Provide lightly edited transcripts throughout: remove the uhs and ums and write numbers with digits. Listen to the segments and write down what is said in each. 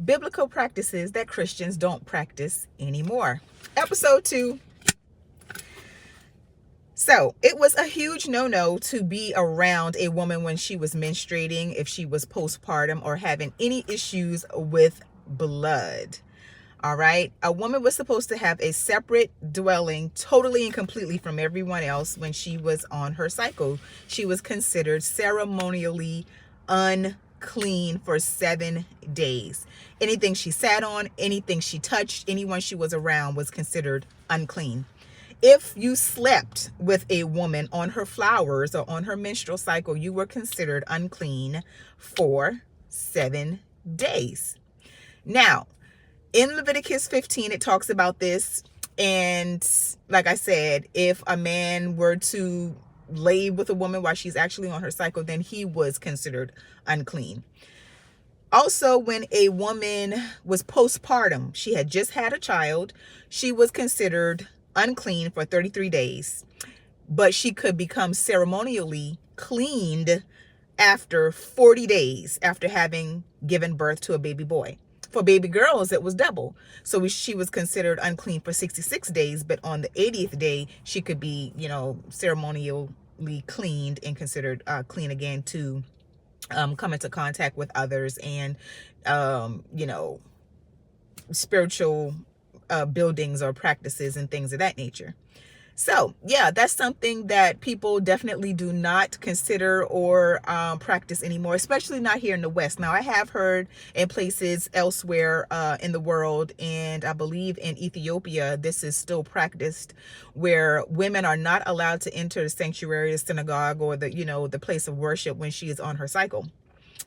biblical practices that Christians don't practice anymore. Episode 2. So it was a huge no-no to be around a woman when she was menstruating, if she was postpartum or having any issues with blood. All right. A woman was supposed to have a separate dwelling totally and completely from everyone else when she was on her cycle. She was considered ceremonially unclean for 7 days. Anything she sat on, anything she touched, anyone she was around was considered unclean. If you slept with a woman on her flowers or on her menstrual cycle, you were considered unclean for 7 days. Now, in Leviticus 15, it talks about this. And like I said, if a man were to lay with a woman while she's actually on her cycle, then he was considered unclean. Also, when a woman was postpartum, she had just had a child, she was considered unclean for 33 days. But she could become ceremonially cleaned after 40 days after having given birth to a baby boy. For baby girls, it was double. So she was considered unclean for 66 days, but on the 80th day, she could be, ceremonially cleaned and considered clean again to come into contact with others and, spiritual buildings or practices and things of that nature. So yeah, that's something that people definitely do not consider or practice anymore, especially not here in the West. Now, I have heard in places elsewhere in the world, and I believe in Ethiopia, this is still practiced, where women are not allowed to enter the sanctuary, the synagogue, or the place of worship when she is on her cycle.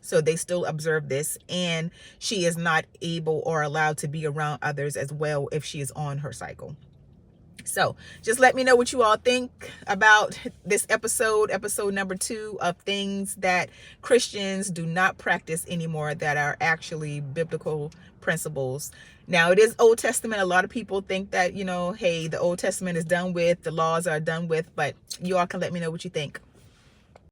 So they still observe this, and she is not able or allowed to be around others as well if she is on her cycle. So just let me know what you all think about this episode number 2 of things that Christians do not practice anymore that are actually biblical principles. Now, it is Old Testament. A lot of people think that, hey, the Old Testament is done with, the laws are done with, but you all can let me know what you think.